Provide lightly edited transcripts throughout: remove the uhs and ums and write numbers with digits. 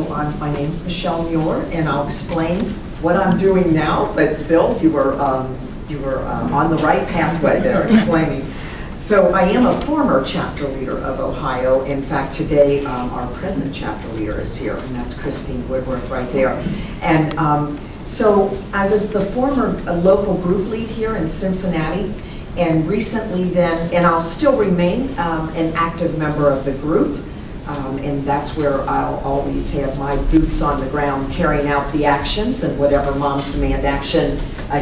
My name's Michele Mueller, and I'll explain what I'm doing now. But Bill, you were on the right pathway there, explaining. So I am a former chapter leader of Ohio. In fact, today our present chapter leader is here, and that's Christine Woodworth right there. And so I was the former local group lead here in Cincinnati, and recently then, and I'll still remain an active member of the group. And that's where I'll always have my boots on the ground carrying out the actions and whatever Moms Demand Action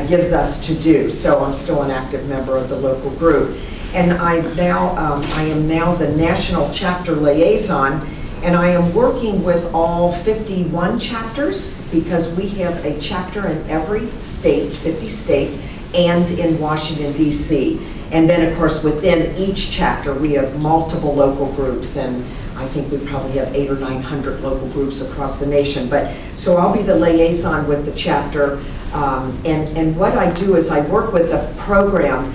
gives us to do. So I'm still an active member of the local group. And I am now the national chapter liaison, and I am working with all 51 chapters because we have a chapter in every state, 50 states, and in Washington, D.C. And then, of course, within each chapter, we have multiple local groups, and I think we probably have 800 or 900 local groups across the nation. But so I'll be the liaison with the chapter, and what I do is I work with the program.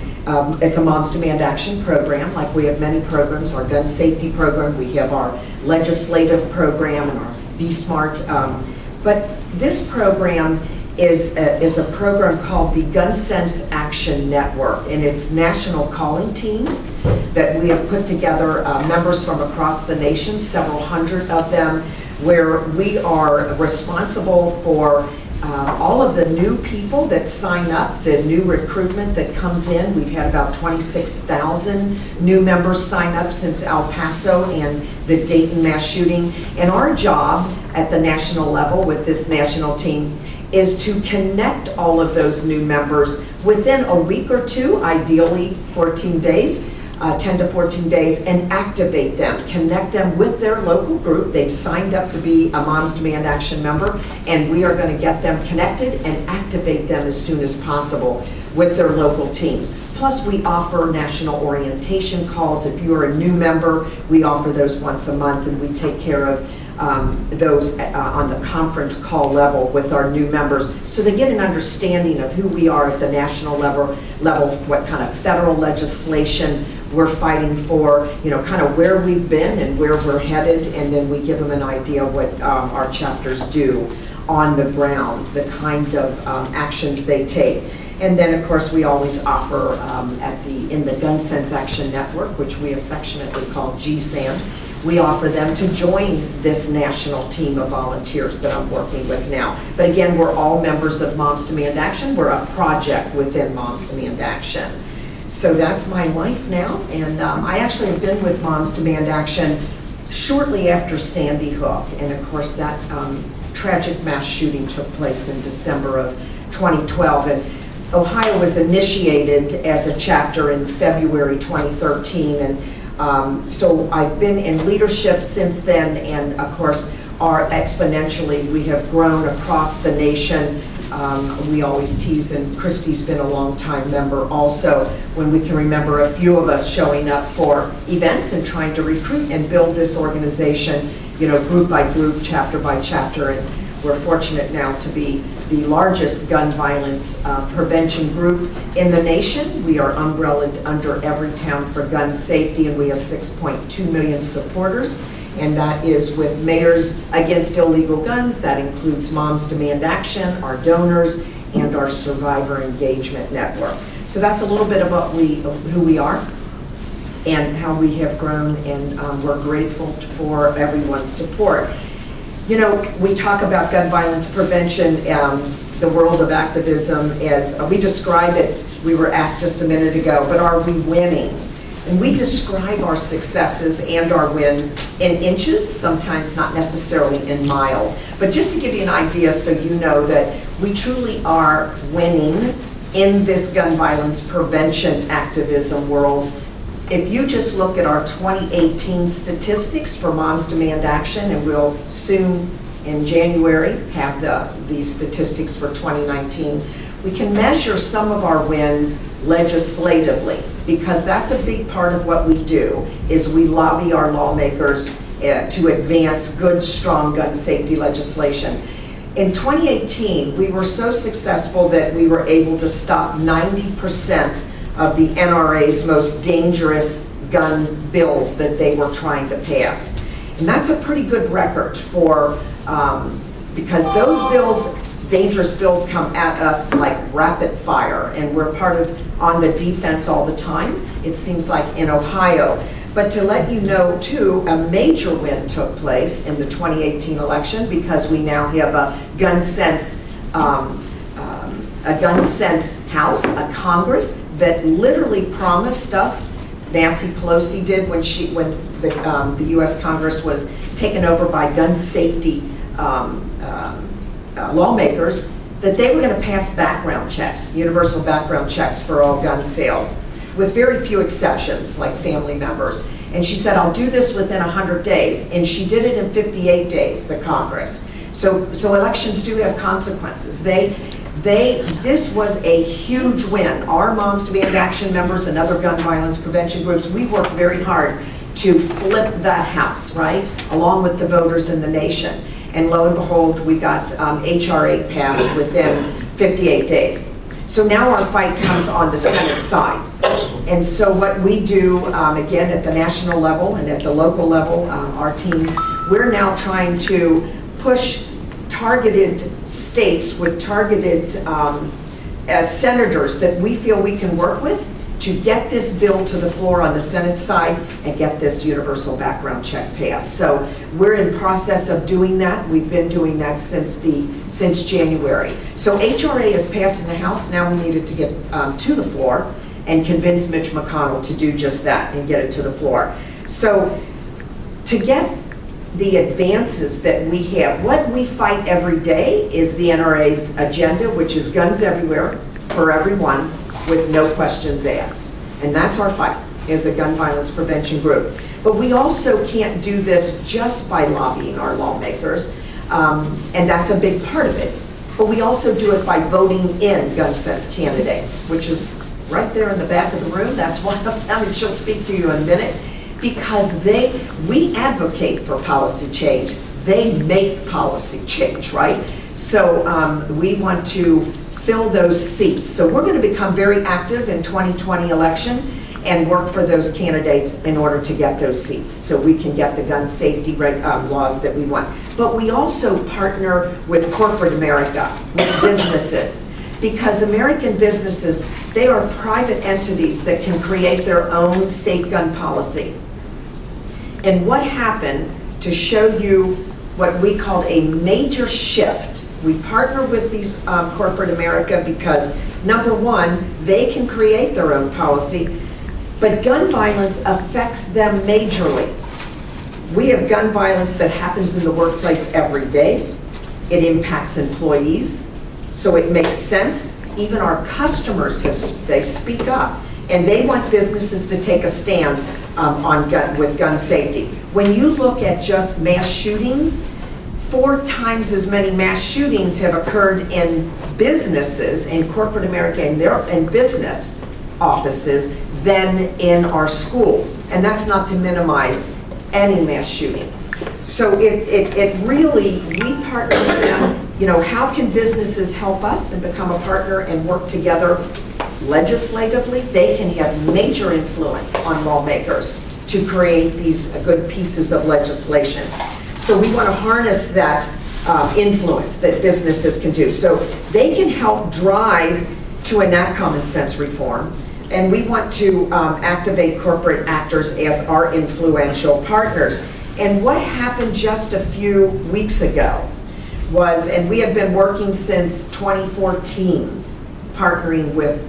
It's a Moms Demand Action program, like we have many programs. Our gun safety program, we have our legislative program, and our Be Smart. But this program is a program called the Gun Sense Action Network, and it's national calling teams that we have put together, members from across the nation, several hundred of them, where we are responsible for all of the new people that sign up, the new recruitment that comes in. We've had about 26,000 new members sign up since El Paso and the Dayton mass shooting. And our job at the national level with this national team is to connect all of those new members within a week or two, ideally 14 days, 10 to 14 days, and activate them, connect them with their local group. They've signed up to be a Moms Demand Action member, and we are going to get them connected and activate them as soon as possible with their local teams. Plus, we offer national orientation calls. If you're a new member, we offer those once a month, and we take care of those on the conference call level with our new members, so they get an understanding of who we are at the national level, what kind of federal legislation we're fighting for, kind of where we've been and where we're headed, and then we give them an idea what our chapters do on the ground, the kind of actions they take. And then, of course, we always offer in the Gun Sense Action Network, which we affectionately call GSAN, we offer them to join this national team of volunteers that I'm working with now. But again, we're all members of Moms Demand Action. We're a project within Moms Demand Action. So that's my life now, and I actually have been with Moms Demand Action shortly after Sandy Hook, and of course that tragic mass shooting took place in December of 2012, and Ohio was initiated as a chapter in February 2013, and so I've been in leadership since then, and of course exponentially we have grown across the nation. We always tease, and Christy's been a long time member also, when we can remember a few of us showing up for events and trying to recruit and build this organization, group by group, chapter by chapter, and we're fortunate now to be the largest gun violence prevention group in the nation. We are umbrellaed under Everytown for Gun Safety, and we have 6.2 million supporters. And that is with Mayors Against Illegal Guns. That includes Moms Demand Action, our donors, and our Survivor Engagement Network. So that's a little bit about who we are and how we have grown, and we're grateful for everyone's support. We talk about gun violence prevention, the world of activism, as we describe it. We were asked just a minute ago, but are we winning? And we describe our successes and our wins in inches, sometimes not necessarily in miles. But just to give you an idea so you know that we truly are winning in this gun violence prevention activism world. If you just look at our 2018 statistics for Moms Demand Action, and we'll soon in January have the statistics for 2019, we can measure some of our wins legislatively, because that's a big part of what we do, is we lobby our lawmakers to advance good, strong gun safety legislation. In 2018, we were so successful that we were able to stop 90% of the NRA's most dangerous gun bills that they were trying to pass. And that's a pretty good record for because those bills, dangerous bills, come at us like rapid fire, and we're on the defense all the time, it seems like, in Ohio. But to let you know, too, a major win took place in the 2018 election, because we now have a gun sense House, a Congress that literally promised us, Nancy Pelosi did when the U.S. Congress was taken over by gun safety lawmakers, that they were going to pass background checks, universal background checks for all gun sales, with very few exceptions, like family members. And she said, I'll do this within 100 days. And she did it in 58 days, the Congress. So elections do have consequences. This was a huge win. Our Moms Demand Action members and other gun violence prevention groups, we worked very hard to flip that House, right, along with the voters in the nation. And lo and behold, we got H.R. 8 passed within 58 days. So now our fight comes on the Senate side. And so what we do, again, at the national level and at the local level, our teams, we're now trying to push targeted states with targeted senators that we feel we can work with to get this bill to the floor on the Senate side and get this universal background check passed. So we're in process of doing that. We've been doing that since January. So HRA is passed in the House. Now we need it to get to the floor and convince Mitch McConnell to do just that and get it to the floor. So to get the advances that we have, what we fight every day is the NRA's agenda, which is guns everywhere for everyone, with no questions asked. And that's our fight as a gun violence prevention group. But we also can't do this just by lobbying our lawmakers, and that's a big part of it. But we also do it by voting in gun sense candidates, which is right there in the back of the room. That's one of them, and she'll speak to you in a minute, because we advocate for policy change. They make policy change, right? So we want to fill those seats. So we're going to become very active in 2020 election and work for those candidates in order to get those seats so we can get the gun safety laws that we want. But we also partner with corporate America, with businesses, because American businesses, they are private entities that can create their own safe gun policy. And what happened, to show you what we called a major shift, we partner with these corporate America because, number one, they can create their own policy, but gun violence affects them majorly. We have gun violence that happens in the workplace every day. It impacts employees, so it makes sense. Even our customers, they speak up, and they want businesses to take a stand with gun safety. When you look at just mass shootings, 4 times as many mass shootings have occurred in businesses, in corporate America, in business offices, than in our schools. And that's not to minimize any mass shooting. So it really, we partner with them. You know, how can businesses help us and become a partner and work together legislatively? They can have major influence on lawmakers to create these good pieces of legislation. So we want to harness that influence that businesses can do. So they can help drive to enact common sense reform. And we want to activate corporate actors as our influential partners. And what happened just a few weeks ago was, and we have been working since 2014, partnering with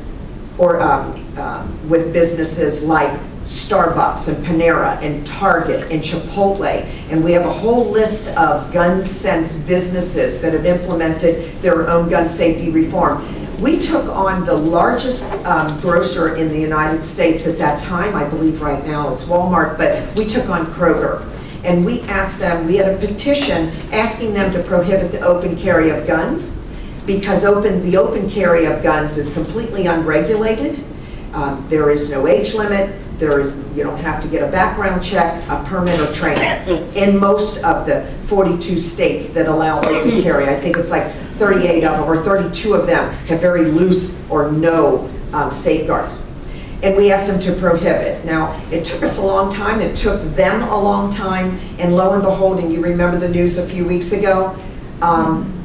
businesses like Starbucks and Panera and Target and Chipotle, and we have a whole list of gun sense businesses that have implemented their own gun safety reform. We took on the largest grocer in the United States at that time. I believe right now it's Walmart, but we took on Kroger. And we asked them, we had a petition asking them to prohibit the open carry of guns, because the open carry of guns is completely unregulated. There is no age limit. You don't have to get a background check, a permit, or training in most of the 42 states that allow open carry. I think it's like 38 of them, or 32 of them have very loose or no safeguards. and we asked them to prohibit. Now, it took us a long time, it took them a long time, and lo and behold, and you remember the news a few weeks ago,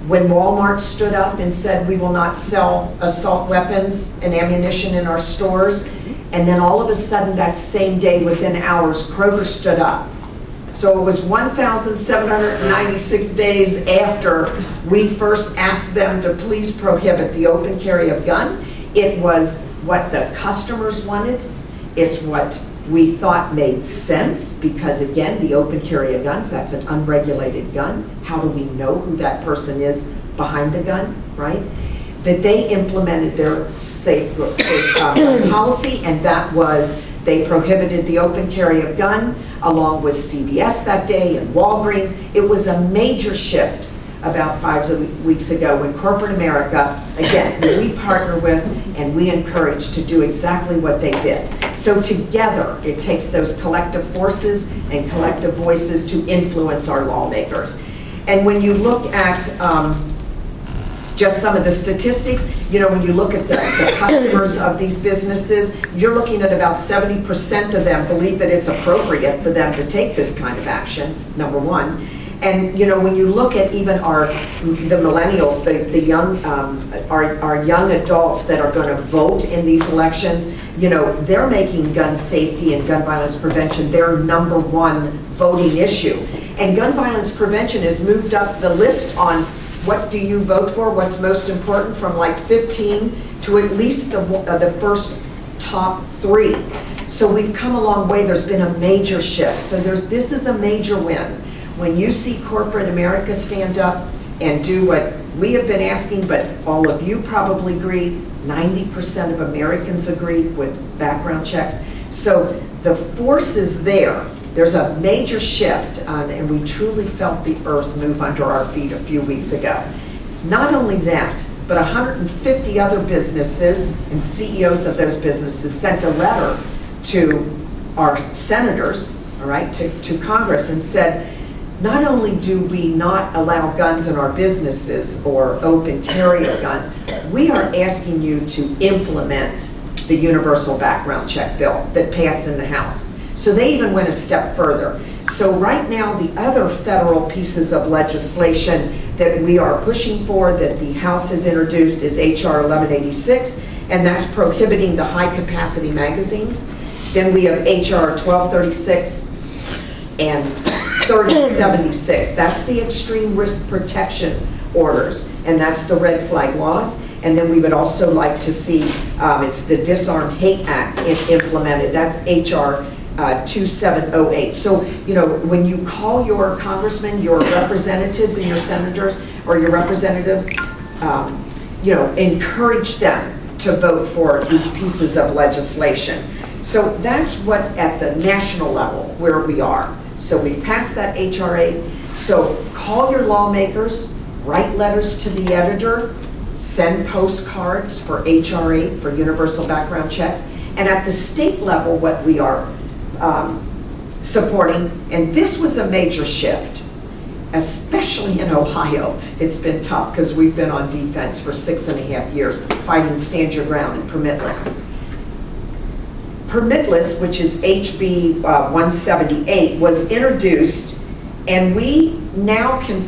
when Walmart stood up and said we will not sell assault weapons and ammunition in our stores, and then all of a sudden that same day, within hours, Kroger stood up. So it was 1,796 days after we first asked them to please prohibit the open carry of gun. It was what the customers wanted. It's what we thought made sense, because again, the open carry of guns, that's an unregulated gun. How do we know who that person is behind the gun, right? That they implemented their safe gun policy, and that was they prohibited the open carry of gun, along with CVS that day and Walgreens. It was a major shift about 5 weeks ago when corporate America, again, who we partner with and we encourage to do exactly what they did. So together, it takes those collective forces and collective voices to influence our lawmakers. And when you look at just some of the statistics, you know, when you look at the customers of these businesses, you're looking at about 70% of them believe that it's appropriate for them to take this kind of action, number one. And you know, when you look at even the millennials, the young, our young adults that are going to vote in these elections, you know, they're making gun safety and gun violence prevention their number one voting issue. And gun violence prevention has moved up the list on what do you vote for, what's most important, from like 15 to at least the first top 3. So we've come a long way. There's been a major shift. So this is a major win. When you see corporate America stand up and do what we have been asking, but all of you probably agree, 90% of Americans agree with background checks. So the force is there. There's a major shift, and we truly felt the earth move under our feet a few weeks ago. Not only that, but 150 other businesses and CEOs of those businesses sent a letter to our senators, all right, to Congress, and said, not only do we not allow guns in our businesses or open carry of guns, we are asking you to implement the universal background check bill that passed in the House. So they even went a step further. So right now, the other federal pieces of legislation that we are pushing for, that the House has introduced, is H.R. 1186, and that's prohibiting the high-capacity magazines. Then we have H.R. 1236 and 3076. That's the extreme risk protection orders, and that's the red flag laws. And then we would also like to see, it's the Disarm Hate Act implemented. That's H.R. 2708. So, you know, when you call your congressmen, your representatives and your senators, or your representatives, you know, encourage them to vote for these pieces of legislation. So that's what, at the national level, where we are. So we've passed that HRA. So call your lawmakers, write letters to the editor, send postcards for HRA, for universal background checks. And at the state level, what we are supporting, and this was a major shift, especially in Ohio. It's been tough because we've been on defense for 6.5 years, fighting stand your ground and permitless. Permitless, which is HB 178, was introduced, and we now can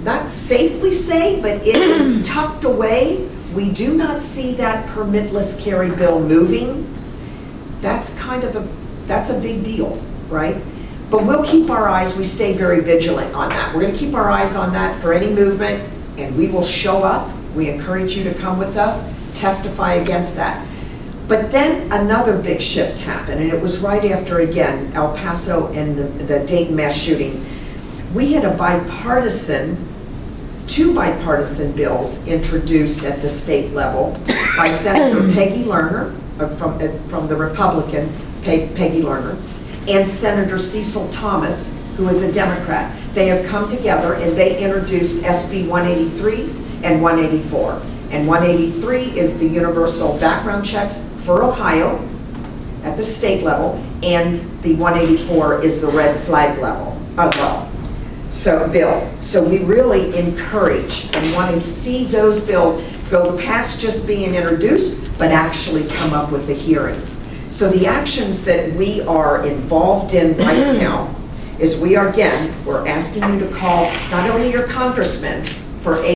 not safely say, but it is tucked away. We do not see that permitless carry bill moving. That's that's a big deal, right? But we'll keep our eyes, we stay very vigilant on that. We're going to keep our eyes on that for any movement, and we will show up. We encourage you to come with us, testify against that. But then another big shift happened, and it was right after, again, El Paso and the Dayton mass shooting. We had two bipartisan bills introduced at the state level by Senator Peggy Lerner, from the Republican, Peggy Lerner, and Senator Cecil Thomas, who is a Democrat. They have come together and they introduced SB 183 and 184. And 183 is the universal background checks for Ohio at the state level, and the 184 is the red flag level bill. So we really encourage and want to see those bills go past just being introduced, but actually come up with a hearing. So the actions that we are involved in right now is we're asking you to call not only your congressman for